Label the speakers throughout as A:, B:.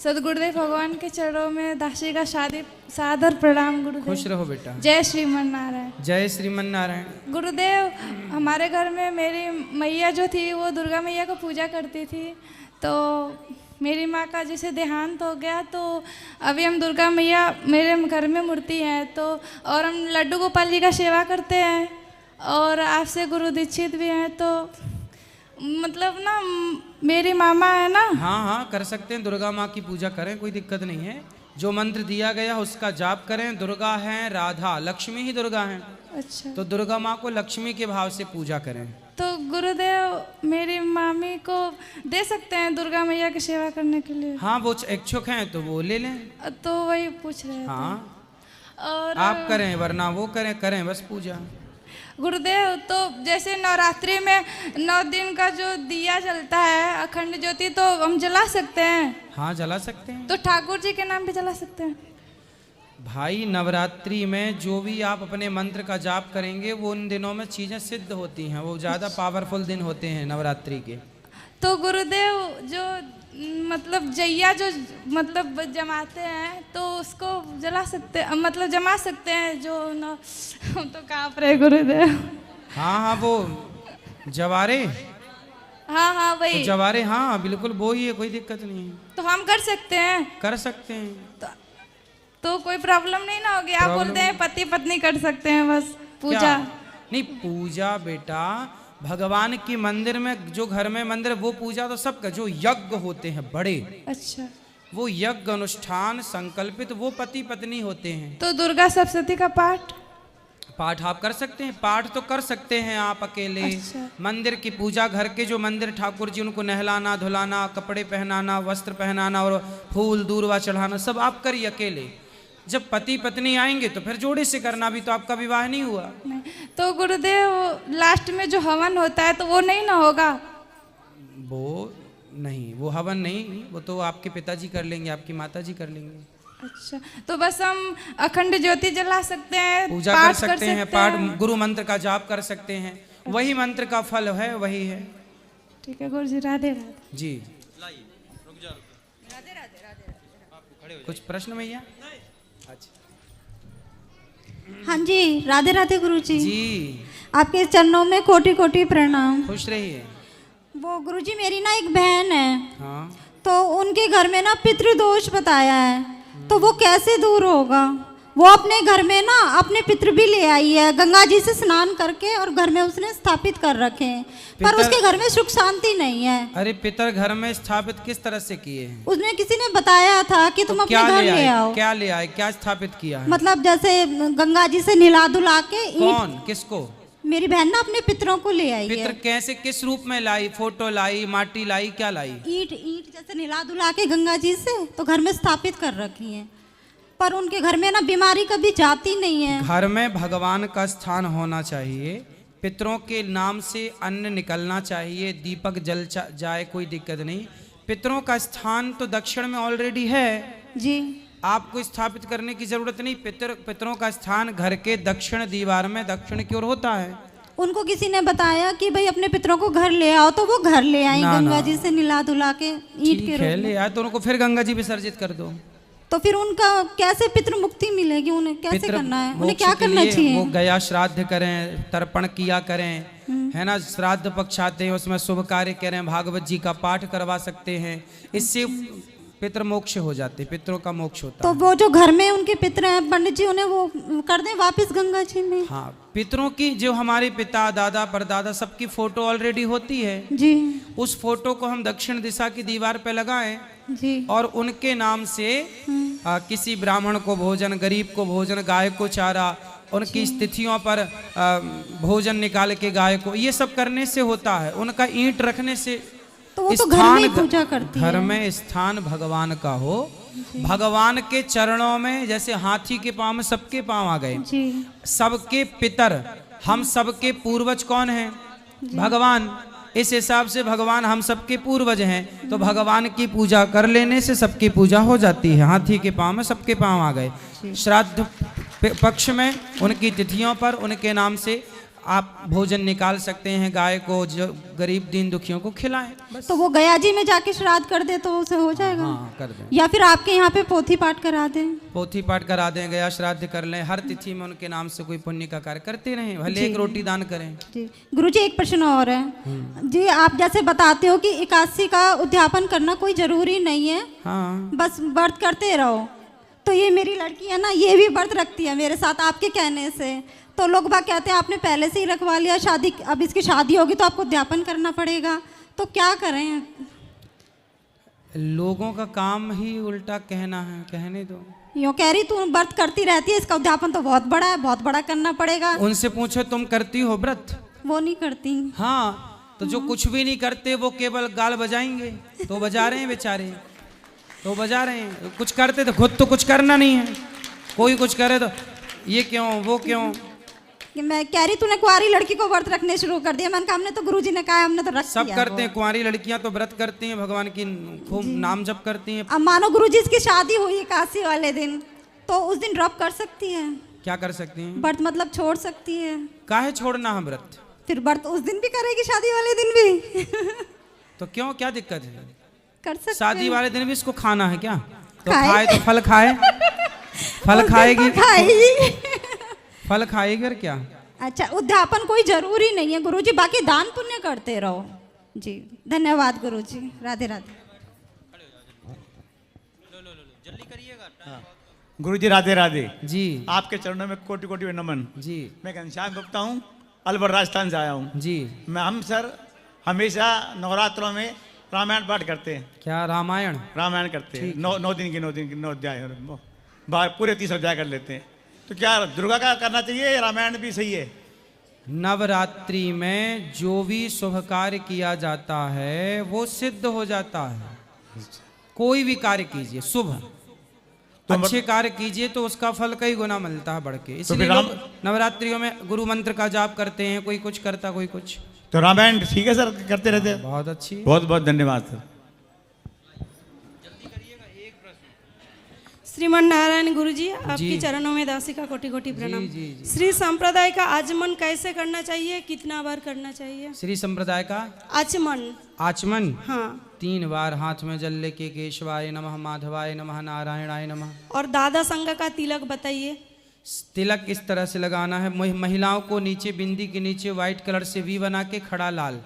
A: सदगुरुदेव भगवान के चरणों में दासी का सादर प्रणाम गुरुदेव।
B: खुश रहो बेटा।
A: जय श्रीमन नारायण।
B: जय श्रीमन नारायण।
A: गुरुदेव, हमारे घर में मेरी मैया जो थी वो दुर्गा मैया को पूजा करती थी, तो मेरी माँ का जैसे देहांत हो गया, तो अभी हम दुर्गा मैया मेरे घर में मूर्ति है, तो और हम लड्डू गोपाल जी का सेवा करते हैं और आपसे गुरु दीक्षित भी हैं, तो मतलब ना मेरी मामा है ना।
B: हाँ हाँ, कर सकते हैं, दुर्गा माँ की पूजा करें, कोई दिक्कत नहीं है। जो मंत्र दिया गया उसका जाप करें। दुर्गा है, राधा, लक्ष्मी ही दुर्गा हैं।
A: अच्छा,
B: तो दुर्गा माँ को लक्ष्मी के भाव से पूजा करें।
A: तो गुरुदेव मेरी मामी को दे सकते हैं दुर्गा मैया की सेवा करने के लिए?
B: हाँ, वो इच्छुक हैं तो वो ले लें।
A: तो वही पूछ रहे थे।
B: हाँ,
A: और
B: आप करें वरना वो करें बस पूजा।
A: गुरुदेव, तो जैसे नवरात्रि में 9 दिन का जो दिया जलता है अखंड ज्योति, तो हम जला सकते हैं?
B: हाँ, जला सकते हैं।
A: तो ठाकुर जी के नाम पे जला सकते हैं?
B: भाई, नवरात्रि में जो भी आप अपने मंत्र का जाप करेंगे वो उन दिनों में चीज़ें सिद्ध होती हैं, वो ज़्यादा पावरफुल दिन होते हैं नवरात्रि के।
A: तो गुरुदेव जो मतलब जैया जो मतलब जमाते हैं, तो उसको जला सकते मतलब जमा सकते हैं जो न, हम तो कांप रहे गुरुदेव।
B: हाँ हाँ, वो जवारे।
A: हाँ हाँ वही
B: तो जवारे, हाँ बिल्कुल वो ही है, कोई दिक्कत नहीं है।
A: तो हम कर सकते हैं?
B: कर सकते हैं।
A: तो कोई प्रॉब्लम नहीं ना होगी? आप बोलते हैं पति पत्नी कर सकते हैं बस पूजा?
B: क्या? नहीं, पूजा बेटा भगवान की मंदिर में, जो घर में मंदिर, वो पूजा तो सबका, जो यज्ञ होते हैं बड़े,
A: अच्छा,
B: वो यज्ञ अनुष्ठान संकल्पित, वो पति पत्नी होते हैं।
A: तो दुर्गा सप्तशती का पाठ
B: आप कर सकते हैं। पाठ तो कर सकते हैं आप अकेले।
A: अच्छा।
B: मंदिर की पूजा, घर के जो मंदिर ठाकुर जी, उनको नहलाना धुलाना, कपड़े पहनाना, वस्त्र पहनाना और फूल दूर्वा चढ़ाना, सब आप करिए अकेले। जब पति पत्नी आएंगे तो फिर जोड़े से करना, भी तो आपका विवाह नहीं हुआ।
A: नहीं। तो गुरुदेव लास्ट में जो हवन होता है तो वो नहीं ना होगा?
B: वो नहीं, वो हवन नहीं, वो तो आपके पिताजी कर लेंगे, आपकी माताजी कर लेंगे।
A: अच्छा, तो बस हम अखंड ज्योति जला सकते हैं,
B: पूजा कर सकते हैं, पाठ गुरु मंत्र का जाप कर सकते हैं। वही मंत्र का फल है, वही है।
A: ठीक है गुरु जी, राधे राधे।
B: जी, कुछ प्रश्न भैया?
C: हाँ जी, राधे राधे गुरुजी।
B: जी,
C: आपके चरणों में कोटि कोटि प्रणाम।
B: खुश रहिए।
C: वो गुरुजी, मेरी ना एक बहन है,
B: हाँ,
C: तो उनके घर में ना पितृदोष बताया है, तो वो कैसे दूर होगा? वो अपने घर में ना अपने पितृ भी ले आई है, गंगा जी से स्नान करके, और घर में उसने स्थापित कर रखे हैं, पर उसके घर में सुख शांति नहीं है।
B: अरे पितर घर में स्थापित किस तरह से किए हैं?
C: उसने किसी ने बताया था कि तुम अपने घर ले आओ।
B: क्या ले आए, क्या स्थापित किया है?
C: मतलब जैसे गंगा जी से नहला धुला के।
B: कौन, किसको?
C: मेरी बहन ना अपने पितरों को ले आई है।
B: पितर कैसे, किस रूप में लाई? फोटो लाई, माटी लाई, क्या लाई?
C: ईंट जैसे नहला धुला के गंगा जी से तो घर में स्थापित कर रखी है, पर उनके घर में ना बीमारी कभी जाती नहीं है।
B: घर में भगवान का स्थान होना चाहिए, पितरों के नाम से अन्न निकलना चाहिए, दीपक जल जाए, कोई दिक्कत नहीं। पितरों का स्थान तो दक्षिण में ऑलरेडी है
C: जी,
B: आपको स्थापित करने की जरूरत नहीं। पितरों का स्थान घर के दक्षिण दीवार में, दक्षिण की ओर होता है।
C: उनको किसी ने बताया कि भाई अपने पितरों को घर ले आओ, तो वो घर ले आई गंगा जी से नहला धुला के ईंट के रूप में।
B: ले आए तो उनको फिर गंगा जी विसर्जित कर दो।
C: तो फिर उनका कैसे पितृ मुक्ति मिलेगी? उन्हें कैसे करना है? उन्हें क्या करना चाहिए?
B: वो गया श्राद्ध करें, तर्पण किया करें, है ना। श्राद्ध पक्ष आते हैं, उसमें शुभ कार्य करें, भागवत जी का पाठ करवा सकते हैं, इससे पितृ मोक्ष हो जाते, पितरों का मोक्ष होता
C: तो
B: है।
C: वो जो घर में उनके पितर हैं पंडित जी, उन्हें वो कर दें वापस गंगा जी में।
B: हाँ, पितरों की जो हमारे पिता दादा परदादा सबकी फोटो ऑलरेडी होती है
C: जी,
B: उस फोटो को हम दक्षिण दिशा की दीवार पे लगाएं
C: जी,
B: और उनके नाम से किसी ब्राह्मण को भोजन, गरीब को भोजन, गाय को चारा, उनकी तिथियों पर भोजन निकाल के गाय को, ये सब करने से होता है। उनका ईंट रखने से,
C: तो वो तो घर में पूजा करती है।
B: घर में स्थान भगवान का हो, भगवान के चरणों में, जैसे हाथी के पांव में सबके पांव आ गए, सबके पितर, हम सबके पूर्वज कौन हैं? भगवान। इस हिसाब से भगवान हम सबके पूर्वज हैं, तो भगवान की पूजा कर लेने से सबकी पूजा हो जाती है। हाथी के पांव में सबके पांव आ गए। श्राद्ध पक्ष में उनकी तिथियों पर उनके नाम से आप भोजन निकाल सकते हैं, गाय को, जो गरीब दीन दुखियों को खिलाएं बस।
C: तो वो गया जी में जाके श्राद्ध कर दे तो उसे हो जाएगा?
B: हाँ कर दें,
C: या फिर आपके यहाँ पे पोथी पाठ करा दें?
B: पोथी पाठ करा दें, गया श्राद्ध कर लें, हर तिथि में उनके नाम से कोई पुण्य का कार्य करते रहें, भले एक रोटी दान करें।
C: जी गुरुजी, एक प्रश्न और है जी। आप जैसे बताते हो कि एकादशी का उद्यापन करना कोई जरूरी नहीं है,
B: हाँ
C: बस व्रत करते रहो, तो ये मेरी लड़की है ना, ये भी व्रत रखती है मेरे साथ आपके कहने से, तो लोग बात कहते हैं आपने पहले से ही रखवा लिया, शादी अब इसकी शादी होगी तो आपको उद्यापन करना पड़ेगा, तो क्या करें?
B: लोगों का काम ही उल्टा कहना है, कहने दो।
C: यूँ कह रही तू व्रत करती रहती है, इसका उद्यापन तो बहुत बड़ा है, बहुत बड़ा करना पड़ेगा।
B: उनसे पूछो तुम करती हो व्रत?
C: वो नहीं करती।
B: हाँ तो जो कुछ भी नहीं करते वो केवल गाल बजाएंगे, तो बजा रहे हैं बेचारे, तो बजा रहे हैं। कुछ करते तो खुद तो कुछ करना नहीं है, कोई कुछ करे तो ये क्यों वो क्यों।
C: कि मैं कह रही तूने कुंवारी लड़की को व्रत रखने शुरू कर दिया, मैंने कहा हमने तो गुरुजी ने कहा हमने तो रख
B: सब
C: दिया
B: करते हैं, कुंवारी लड़कियां तो व्रत करती हैं, भगवान की खूब नाम जप करती हैं।
C: अब मानो गुरुजी इसकी शादी हुई एकादशी वाले दिन, तो उस दिन ड्रॉप कर सकती है?
B: क्या कर सकती हैं?
C: व्रत मतलब छोड़ सकती है?
B: काहे छोड़ना है व्रत?
C: फिर व्रत उस दिन भी करेगी, शादी वाले दिन भी?
B: तो क्यों, क्या दिक्कत है?
C: कर सकते
B: शादी
C: हैं।
B: वाले दिन भी इसको खाना है क्या? तो
C: खाए।
B: खाए तो फल खाए, फल खाएगी,
C: खाएगी।
B: फल खाएगी और क्या।
C: अच्छा, उद्यापन कोई जरूरी नहीं है गुरुजी, बाकी दान पुण्य करते रहो। जी धन्यवाद गुरुजी, राधे राधे।
D: गुरुजी राधे राधे
B: जी
D: आपके चरणों में कोटि कोटि नमन।
B: जी
D: मैं घनश्याम गुप्ता हूँ, अलवर राजस्थान से आया हूँ।
B: जी।
D: हम सर हमेशा नवरात्रों में रामायण पाठ करते हैं।
B: क्या रामायण?
D: रामायण करते हैं, नौ दिन की 9 अध्याय, पूरे 30 अध्याय कर लेते हैं। तो क्या दुर्गा का करना चाहिए या रामायण भी सही है?
B: नवरात्रि में जो भी शुभ कार्य किया जाता है वो सिद्ध हो जाता है। कोई भी कार्य कीजिए शुभ, तो अच्छे कार्य कीजिए तो उसका फल कई गुना मिलता है बढ़ के। इसलिए लोग नवरात्रियों में गुरु मंत्र का जाप करते हैं, कोई कुछ करता कोई कुछ।
D: तो रामायण ठीक है सर, करते रहते हैं।
B: बहुत अच्छी।
D: बहुत बहुत धन्यवाद सर।
E: श्रीमान नारायण गुरुजी, आपके चरणों में दासी का कोटि कोटि प्रणाम। श्री संप्रदाय का आचमन कैसे करना चाहिए, कितना बार करना चाहिए?
B: श्री संप्रदाय का
E: आचमन?
B: आचमन
E: हाँ।
B: 3 बार हाथ में जल लेके केशवाय नमः, माधवाय नमः, नारायणाय नमः।
E: और दादा संघ का तिलक बताइए।
B: तिलक इस तरह से लगाना है, महिलाओं को नीचे बिंदी के नीचे व्हाइट कलर से वी बना के खड़ा लाल।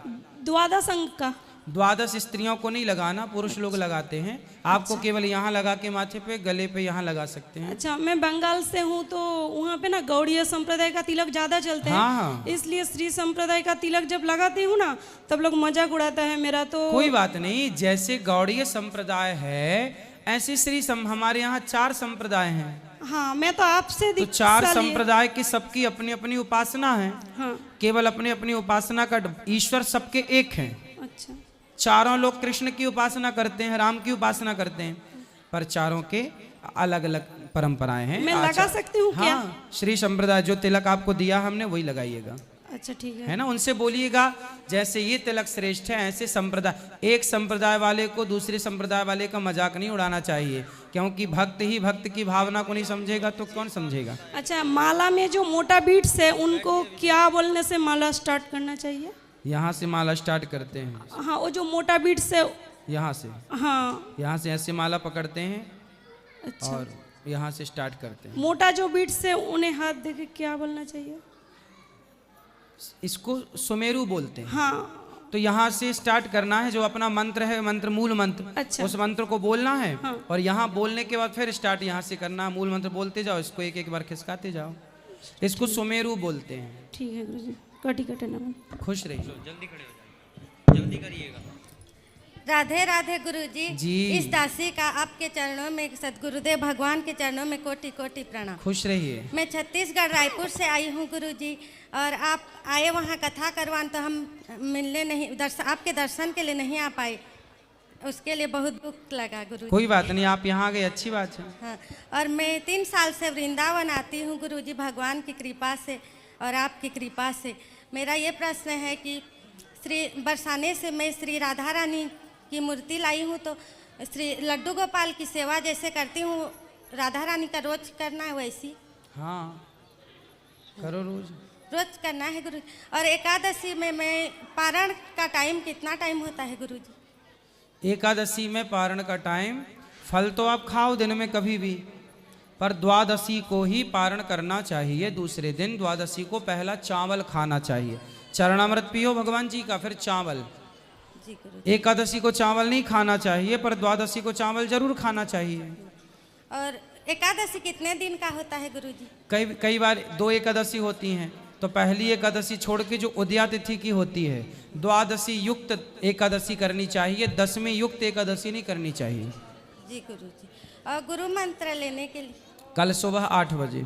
E: द्वादश अंग का?
B: द्वादश स्त्रियों को नहीं लगाना, पुरुष लोग लगाते हैं। आपको केवल यहाँ लगा के माथे पे, गले पे यहाँ लगा सकते हैं।
E: अच्छा, मैं बंगाल से हूँ तो वहाँ पे ना गौड़ीय संप्रदाय का तिलक ज्यादा चलते हैं।
B: हाँ।
E: इसलिए श्री संप्रदाय का तिलक जब लगाती हूँ ना तब लोग मजाक उड़ाता है मेरा। तो
B: कोई बात नहीं, जैसे गौड़ीय संप्रदाय है ऐसे हमारे यहाँ 4 संप्रदाय हैं।
E: हाँ, मैं तो आपसे
B: तो 4 संप्रदाय की सबकी अपनी अपनी उपासना है।
E: हाँ।
B: केवल अपनी अपनी उपासना का ईश्वर सबके एक हैं।
E: अच्छा।
B: चारों लोग कृष्ण की उपासना करते हैं, राम की उपासना करते हैं, पर चारों के अलग अलग परंपराएं हैं।
E: मैं लगा सकती हूँ क्या?
B: हाँ, श्री संप्रदाय जो तिलक आपको दिया हमने वही लगाइएगा।
E: अच्छा ठीक
B: है ना। उनसे बोलिएगा जैसे ये तिलक श्रेष्ठ है ऐसे संप्रदाय, एक संप्रदाय वाले को दूसरे संप्रदाय वाले का मजाक नहीं उड़ाना चाहिए, क्योंकि भक्त ही भक्त की भावना को नहीं समझेगा तो कौन समझेगा।
E: अच्छा, माला में जो मोटा बीट्स है उनको क्या बोलने से माला स्टार्ट करना चाहिए?
B: यहाँ से माला स्टार्ट करते हैं।
E: हाँ, वो जो मोटा बीट्स है
B: यहाँ से,
E: हाँ
B: यहाँ से ऐसे माला पकड़ते हैं।
E: अच्छा।
B: और यहाँ से स्टार्ट करते हैं।
E: मोटा जो बीट्स है उन्हें हाथ देके क्या बोलना चाहिए?
B: इसको सुमेरु बोलते हैं।
E: हाँ।
B: तो यहाँ से स्टार्ट करना है, जो अपना मंत्र है, मंत्र मूल मंत्र।
E: अच्छा।
B: उस मंत्र को बोलना है।
E: हाँ।
B: और यहाँ बोलने के बाद फिर स्टार्ट यहाँ से करना है, मूल मंत्र बोलते जाओ, इसको एक एक बार खिसकाते जाओ। इसको सुमेरु बोलते हैं।
E: ठीक है गुरुजी, कटी कटे नमन।
B: खुश रहिए।
F: जल्दी खड़े हो जाइए, जल्दी करिएगा।
G: राधे राधे गुरुजी
B: जी।
G: इस दासी का आपके चरणों में, सदगुरुदेव भगवान के चरणों में कोटि कोटि प्रणाम।
B: खुश रहिए।
G: मैं छत्तीसगढ़ रायपुर से आई हूँ गुरुजी, और आप आए वहाँ कथा करवान, तो हम मिलने नहीं, आपके दर्शन के लिए नहीं आ पाए, उसके लिए बहुत दुख लगा गुरुजी।
B: कोई बात नहीं, आप यहाँ आ गए, अच्छी बात है।
G: हाँ, और मैं 3 साल से वृंदावन आती हूँ गुरुजी, भगवान की कृपा से और आपकी कृपा से। मेरा ये प्रश्न है कि श्री बरसाने से मैं श्री राधा रानी की मूर्ति लाई हूँ, तो श्री लड्डू गोपाल की सेवा जैसे करती हूँ, राधा रानी का रोज करना है वैसी?
B: हाँ, करो रोज।
G: रोज करना है गुरुजी। और एकादशी में मैं पारण का टाइम कितना टाइम होता है गुरुजी?
B: एकादशी में पारण का टाइम, फल तो आप खाओ दिन में कभी भी, पर द्वादशी को ही पारण करना चाहिए। दूसरे दिन द्वादशी को पहला चावल खाना चाहिए, चरणामृत पियो भगवान जी का, फिर चावल।
G: जी गुरुजी।
B: एकादशी को चावल नहीं खाना चाहिए, पर द्वादशी को चावल जरूर खाना चाहिए।
G: और एकादशी कितने दिन का होता है गुरुजी?
B: कई बार 2 एकादशी होती हैं, तो पहली एकादशी छोड़ के जो उदया तिथि की होती है, द्वादशी युक्त एकादशी करनी चाहिए, 10वीं युक्त एकादशी नहीं करनी चाहिए।
G: जी गुरुजी। और गुरु मंत्र लेने के लिए
B: कल सुबह 8 बजे।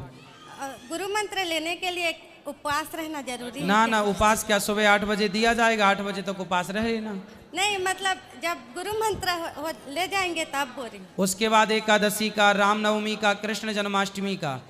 G: गुरु मंत्र लेने के लिए उपवास रहना जरूरी है?
B: ना उपास क्या, सुबह 8 बजे दिया जाएगा, 8 बजे तक उपास रहे ना।
G: नहीं मतलब जब गुरु मंत्र ले जाएंगे तब बोल रही हूँ।
B: उसके बाद एकादशी का, रामनवमी का, कृष्ण जन्माष्टमी का,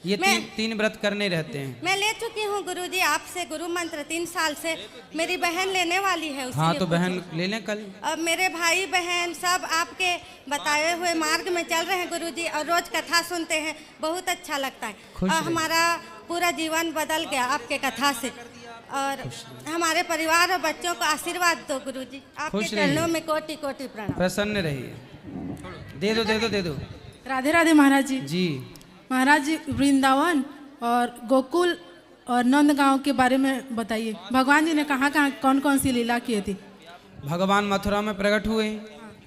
B: ये तीन व्रत करने रहते हैं।
G: मैं ले चुकी हूँ गुरुजी आपसे गुरु मंत्र 3 साल से। मेरी बहन लेने वाली है उसी
B: हाँ
G: लिए
B: तो
G: पूछी।
B: बहन ले लें कल।
G: अब मेरे भाई बहन सब आपके बताए हुए मार्ग में चल रहे हैं गुरुजी, और रोज कथा सुनते हैं, बहुत अच्छा लगता है।
B: खुश
G: और
B: रहिए।
G: हमारा पूरा जीवन बदल गया आपके कथा से, और हमारे परिवार और बच्चों को आशीर्वाद दो गुरुजी। आपके
B: खुश रहिए।
G: चरणों में कोटि कोटि प्रणाम।
B: प्रसन्न रहिए। दे दो।
H: राधे राधे महाराज जी।
B: जी
H: महाराज जी, वृंदावन और गोकुल और नंदगांव के बारे में बताइए। भगवान जी ने कहाँ कहाँ कौन कौन सी लीला की थी?
B: भगवान मथुरा में प्रकट हुए,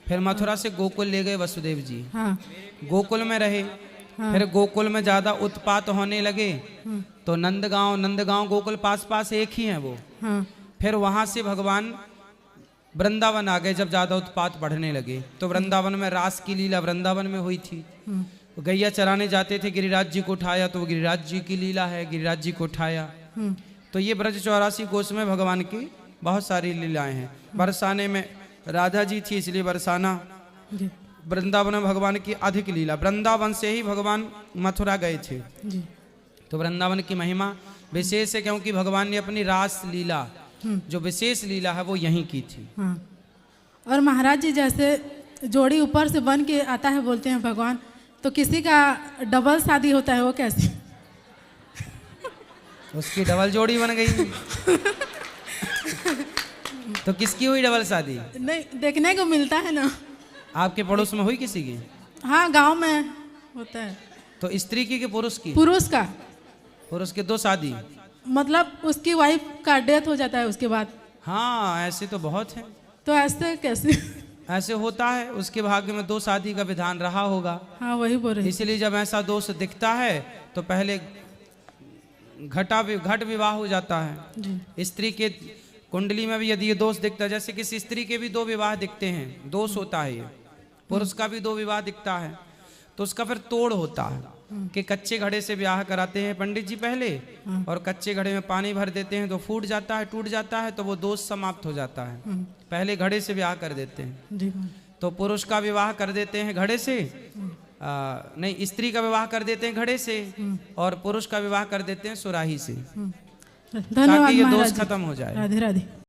B: फिर मथुरा से गोकुल ले गए वसुदेव जी।
H: हाँ
B: गोकुल में रहे, फिर गोकुल में ज्यादा उत्पात होने लगे, तो नंदगांव गोकुल पास एक ही है वो।
H: हाँ
B: फिर वहां से भगवान वृंदावन आ गए। जब ज्यादा उत्पात बढ़ने लगे तो वृंदावन में रास की लीला वृंदावन में हुई थी। गैया चराने जाते थे, गिरिराज जी को उठाया, तो वो गिरिराज जी की लीला है, गिरिराज जी को उठाया। तो ये ब्रज 84 कोस में भगवान की बहुत सारी लीलाएं हैं। बरसाने में राधा जी थी, इसलिए बरसाना।
H: जी
B: वृंदावन में भगवान की अधिक लीला, वृंदावन से ही भगवान मथुरा गए थे।
H: जी
B: तो वृंदावन की महिमा विशेष है, क्योंकि भगवान ने अपनी रास लीला, जो विशेष लीला है, वो यहीं की थी।
H: हाँ। और महाराज जी, जैसे जोड़ी ऊपर से बन के आता है बोलते हैं भगवान, तो किसी का डबल शादी होता है, वो कैसे?
B: उसकी डबल जोड़ी बन गई। तो किसकी हुई डबल शादी?
H: नहीं, देखने को मिलता है ना।
B: आपके पड़ोस में हुई किसी की?
H: हाँ, गांव में होता है।
B: तो स्त्री की कि पुरुष की?
H: पुरुष का।
B: पुरुष के 2 शादी,
H: मतलब उसकी वाइफ का डेथ हो जाता है उसके बाद।
B: हाँ ऐसे तो बहुत है।
H: तो ऐसे कैसे?
B: ऐसे होता है, उसके भाग्य में 2 शादी का विधान रहा होगा।
H: हाँ वही बोल रहे।
B: इसलिए जब ऐसा दोष दिखता है तो पहले घट विवाह हो जाता है। स्त्री के कुंडली में भी यदि ये दोष दिखता है, जैसे किसी स्त्री के भी 2 विवाह दिखते हैं, दोष होता है ये। पुरुष का भी 2 विवाह दिखता है, तो उसका फिर तोड़ होता है कि कच्चे घड़े से ब्याह कराते हैं पंडित जी पहले, और कच्चे घड़े में पानी भर देते हैं तो फूट जाता है, टूट जाता है, तो वो दोष समाप्त हो जाता है। पहले घड़े से ब्याह कर देते हैं। तो पुरुष का विवाह कर देते हैं घड़े से, नहीं, स्त्री का विवाह कर देते हैं घड़े से, और पुरुष का विवाह कर देते हैं सुराही से,
H: धन्यवाद
B: ताकि ये
H: महाराज
B: दोष
H: जी।
B: खत्म हो जाए।
H: राधे राधे।